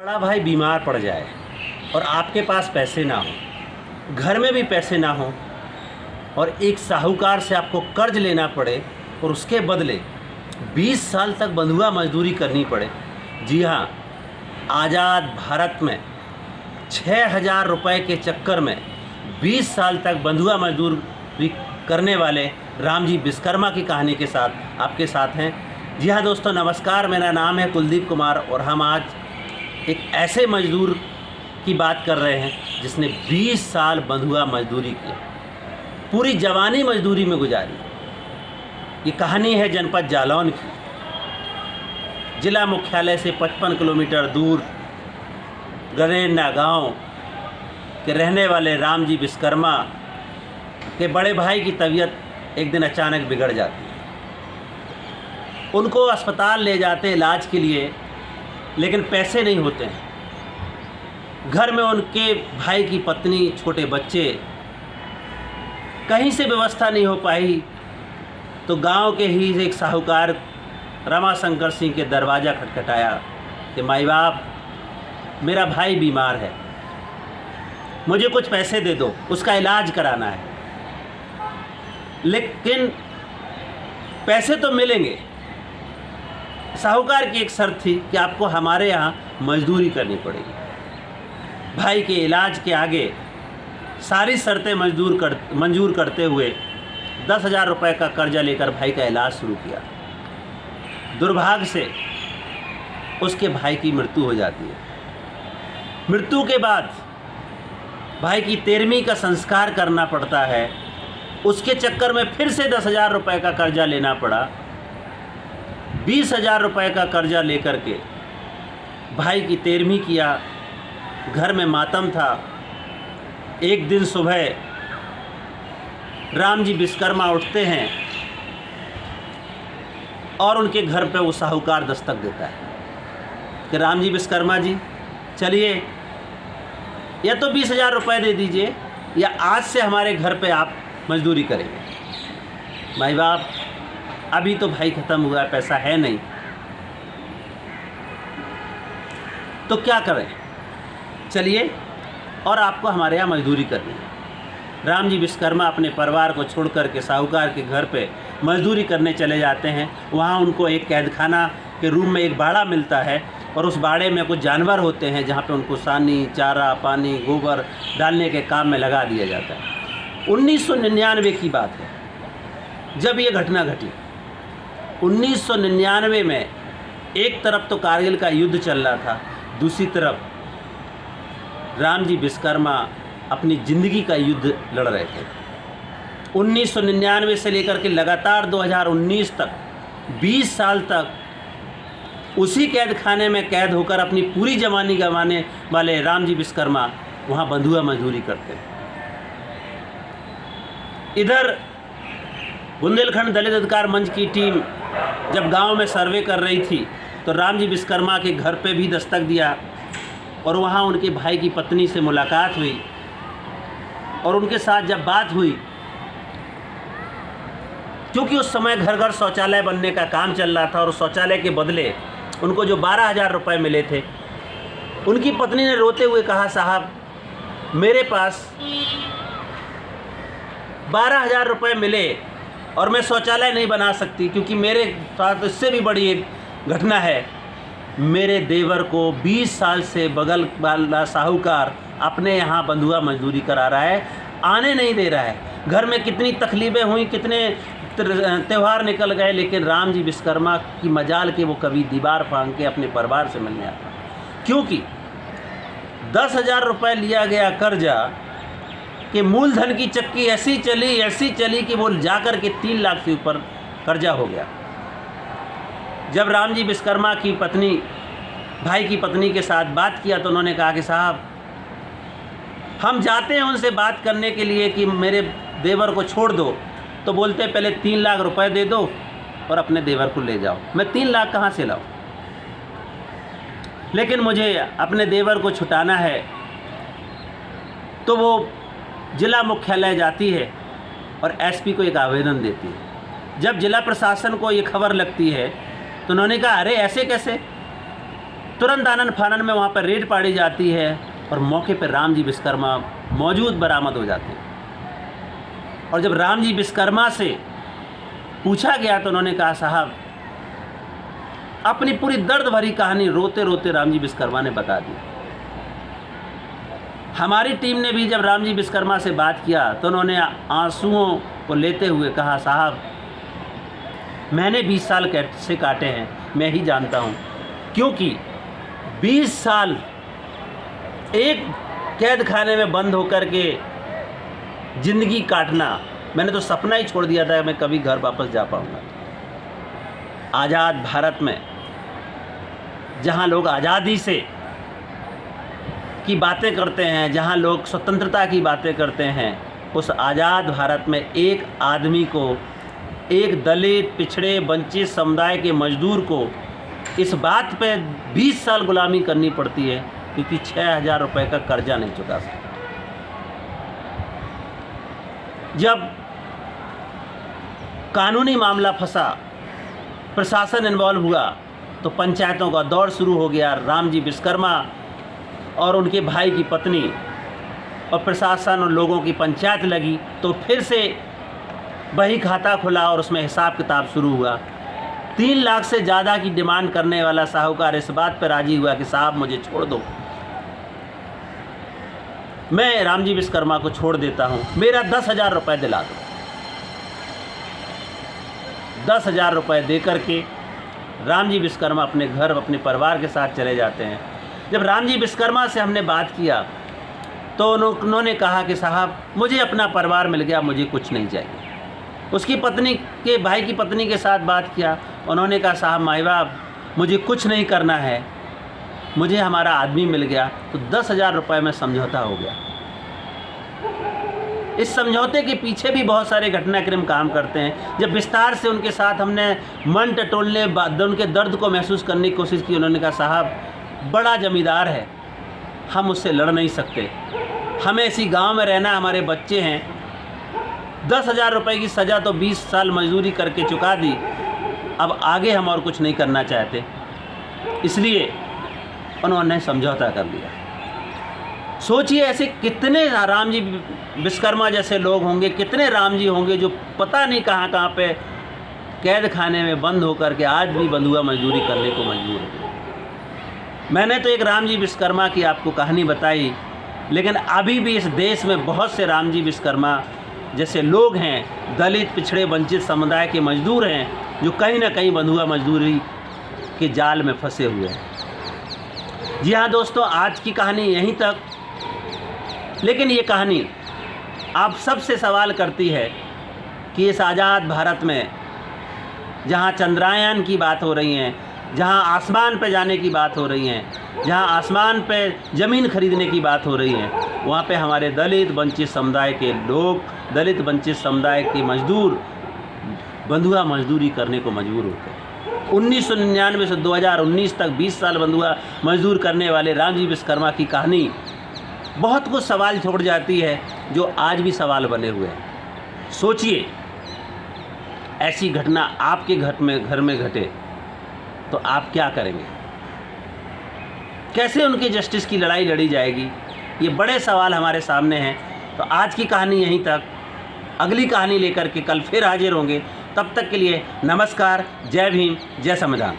बड़ा भाई बीमार पड़ जाए और आपके पास पैसे ना हो, घर में भी पैसे ना हो और एक साहूकार से आपको कर्ज लेना पड़े और उसके बदले 20 साल तक बंधुआ मजदूरी करनी पड़े। जी हाँ, आज़ाद भारत में 6,000 रुपये के चक्कर में 20 साल तक बंधुआ मजदूरी करने वाले रामजी विश्वकर्मा की कहानी के साथ आपके साथ हैं। जी हाँ दोस्तों, नमस्कार। मेरा नाम है कुलदीप कुमार और हम आज एक ऐसे मजदूर की बात कर रहे हैं जिसने 20 साल बंधुआ मजदूरी की, पूरी जवानी मजदूरी में गुजारी। ये कहानी है जनपद जालौन की। जिला मुख्यालय से 55 किलोमीटर दूर गरेंडा गांव के रहने वाले रामजी विश्वकर्मा के बड़े भाई की तबीयत एक दिन अचानक बिगड़ जाती है। उनको अस्पताल ले जाते इलाज के लिए, लेकिन पैसे नहीं होते हैं। घर में उनके भाई की पत्नी, छोटे बच्चे, कहीं से व्यवस्था नहीं हो पाई तो गांव के ही एक साहूकार रमाशंकर सिंह के दरवाज़ा खटखटाया कि माई बाप, मेरा भाई बीमार है, मुझे कुछ पैसे दे दो, उसका इलाज कराना है। लेकिन पैसे तो मिलेंगे। साहूकार की एक शर्त थी कि आपको हमारे यहाँ मजदूरी करनी पड़ेगी। भाई के इलाज के आगे सारी शर्तें मंजूर करते हुए 10,000 रुपये का कर्जा लेकर भाई का इलाज शुरू किया। दुर्भाग्य से उसके भाई की मृत्यु हो जाती है। मृत्यु के बाद भाई की 13वीं का संस्कार करना पड़ता है। उसके चक्कर में फिर से 10,000 रुपये का कर्जा लेना पड़ा। 20,000 रुपये का कर्जा लेकर के भाई की 13वीं किया। घर में मातम था। एक दिन सुबह रामजी विश्वकर्मा उठते हैं और उनके घर पे वो साहूकार दस्तक देता है कि रामजी विश्वकर्मा जी, चलिए, या तो 20,000 रुपये दे दीजिए या आज से हमारे घर पे आप मजदूरी करेंगे। भाई बाप, अभी तो भाई ख़त्म हुआ है, पैसा है नहीं, तो क्या करें, चलिए और आपको हमारे यहाँ मजदूरी करनी है। रामजी विश्वकर्मा अपने परिवार को छोड़ कर के साहूकार के घर पे मजदूरी करने चले जाते हैं। वहाँ उनको एक कैदखाना के रूम में एक बाड़ा मिलता है और उस बाड़े में कुछ जानवर होते हैं जहाँ पे उनको सानी, चारा, पानी, गोबर डालने के काम में लगा दिया जाता है। 1999 की बात है जब ये घटना घटी। 1999 में एक तरफ तो कारगिल का युद्ध चल रहा था, दूसरी तरफ रामजी विश्वकर्मा अपनी ज़िंदगी का युद्ध लड़ रहे थे। 1999 से लेकर के लगातार 2019 तक 20 साल तक उसी कैद खाने में कैद होकर अपनी पूरी जवानी गंवाने वाले रामजी विश्वकर्मा वहाँ बंधुआ मजदूरी करते हैं। इधर बुंदेलखंड दलित अधिकार मंच की टीम जब गांव में सर्वे कर रही थी तो रामजी विश्वकर्मा के घर पे भी दस्तक दिया और वहाँ उनके भाई की पत्नी से मुलाकात हुई और उनके साथ जब बात हुई, क्योंकि उस समय घर घर शौचालय बनने का काम चल रहा था और उस शौचालय के बदले उनको जो 12,000 रुपये मिले थे, उनकी पत्नी ने रोते हुए कहा, साहब, मेरे पास 12,000 रुपये मिले और मैं शौचालय नहीं बना सकती क्योंकि मेरे साथ इससे भी बड़ी एक घटना है। मेरे देवर को 20 साल से बगल वाला साहूकार अपने यहाँ बंधुआ मजदूरी करा रहा है, आने नहीं दे रहा है। घर में कितनी तकलीफ़ें हुई, कितने त्यौहार निकल गए, लेकिन रामजी विश्वकर्मा की मजाल के वो कभी दीवार फांग के अपने परिवार से मिलने आता, क्योंकि 10,000 रुपये लिया गया कर्जा कि मूलधन की चक्की ऐसी चली कि वो जाकर के 3 लाख से ऊपर कर्जा हो गया। जब रामजी विश्वकर्मा की पत्नी भाई की पत्नी के साथ बात किया तो उन्होंने कहा कि साहब, हम जाते हैं उनसे बात करने के लिए कि मेरे देवर को छोड़ दो, तो बोलते पहले 3 लाख रुपए दे दो और अपने देवर को ले जाओ। मैं 3 लाख कहाँ से लाऊं? लेकिन मुझे अपने देवर को छुटाना है। तो वो जिला मुख्यालय जाती है और एसपी को एक आवेदन देती है। जब जिला प्रशासन को ये खबर लगती है तो उन्होंने कहा, अरे ऐसे कैसे, तुरंत आनन फानन में वहाँ पर रेड पाड़ी जाती है और मौके पर राम जी विश्वकर्मा मौजूद बरामद हो जाते हैं। और जब राम जी विश्वकर्मा से पूछा गया तो उन्होंने कहा, साहब, अपनी पूरी दर्द भरी कहानी रोते रोते राम जी विश्वकर्मा ने बता दी। हमारी टीम ने भी जब राम जी विश्वकर्मा से बात किया तो उन्होंने आंसुओं को लेते हुए कहा, साहब, मैंने 20 साल कैसे काटे हैं मैं ही जानता हूँ, क्योंकि 20 साल एक कैद खाने में बंद होकर के ज़िंदगी काटना, मैंने तो सपना ही छोड़ दिया था कि मैं कभी घर वापस जा पाऊँगा। आज़ाद भारत में जहाँ लोग आज़ादी से की बातें करते हैं, जहाँ लोग स्वतंत्रता की बातें करते हैं, उस आज़ाद भारत में एक आदमी को, एक दलित, पिछड़े, वंचित समुदाय के मजदूर को इस बात पे 20 साल गुलामी करनी पड़ती है क्योंकि 6,000 रुपये का कर्जा नहीं चुका सकता। जब कानूनी मामला फंसा, प्रशासन इन्वॉल्व हुआ, तो पंचायतों का दौर शुरू हो गया। राम जी विश्वकर्मा और उनके भाई की पत्नी और प्रशासन और लोगों की पंचायत लगी, तो फिर से बही खाता खुला और उसमें हिसाब किताब शुरू हुआ। 3 लाख से ज़्यादा की डिमांड करने वाला साहूकार इस बात पर राजी हुआ कि साहब मुझे छोड़ दो, मैं रामजी विश्वकर्मा को छोड़ देता हूँ, मेरा 10,000 रुपये दिला दो। 10,000 रुपये दे करके रामजी विश्वकर्मा अपने घर, अपने परिवार के साथ चले जाते हैं। जब रामजी विश्वकर्मा से हमने बात किया तो उन्होंने कहा कि साहब, मुझे अपना परिवार मिल गया, मुझे कुछ नहीं चाहिए। उसकी पत्नी के भाई की पत्नी के साथ बात किया, उन्होंने कहा, साहब, माई बाप, मुझे कुछ नहीं करना है, मुझे हमारा आदमी मिल गया। तो 10,000 रुपये में समझौता हो गया। इस समझौते के पीछे भी बहुत सारे घटनाक्रम काम करते हैं। जब विस्तार से उनके साथ हमने मन टटोलने, उनके दर्द को महसूस करने की कोशिश की, उन्होंने कहा, साहब, बड़ा जमींदार है, हम उससे लड़ नहीं सकते, हमें इसी गांव में रहना, हमारे बच्चे हैं। 10,000 रुपये की सज़ा तो 20 साल मजदूरी करके चुका दी, अब आगे हम और कुछ नहीं करना चाहते, इसलिए उन्होंने समझौता कर लिया। सोचिए, ऐसे कितने राम जी विश्वकर्मा जैसे लोग होंगे, कितने राम जी होंगे जो पता नहीं कहाँ कहाँ पे कैद खाने में बंद होकर के आज भी बंधुआ मजदूरी करने को मजबूर हो। मैंने तो एक राम जी विश्वकर्मा की आपको कहानी बताई, लेकिन अभी भी इस देश में बहुत से राम जी विश्वकर्मा जैसे लोग हैं, दलित, पिछड़े, वंचित समुदाय के मजदूर हैं, जो कहीं ना कहीं बंधुआ मजदूरी के जाल में फंसे हुए हैं। जी हाँ दोस्तों, आज की कहानी यहीं तक। लेकिन ये कहानी आप सबसे सवाल करती है कि इस आज़ाद भारत में जहाँ चंद्रयान की बात हो रही है, जहाँ आसमान पे जाने की बात हो रही है, जहाँ आसमान पे ज़मीन खरीदने की बात हो रही है, वहाँ पे हमारे दलित वंचित समुदाय के लोग, दलित वंचित समुदाय के मजदूर बंधुआ मजदूरी करने को मजबूर होते हैं। 1999 से 2019 तक 20 साल बंधुआ मजदूर करने वाले रामजी विश्वकर्मा की कहानी बहुत कुछ सवाल छोड़ जाती है, जो आज भी सवाल बने हुए हैं। सोचिए, ऐसी घटना आपके घर में घटे तो आप क्या करेंगे? कैसे उनकी जस्टिस की लड़ाई लड़ी जाएगी? ये बड़े सवाल हमारे सामने हैं। तो आज की कहानी यहीं तक। अगली कहानी लेकर के कल फिर हाजिर होंगे। तब तक के लिए नमस्कार, जय भीम, जय संविधान।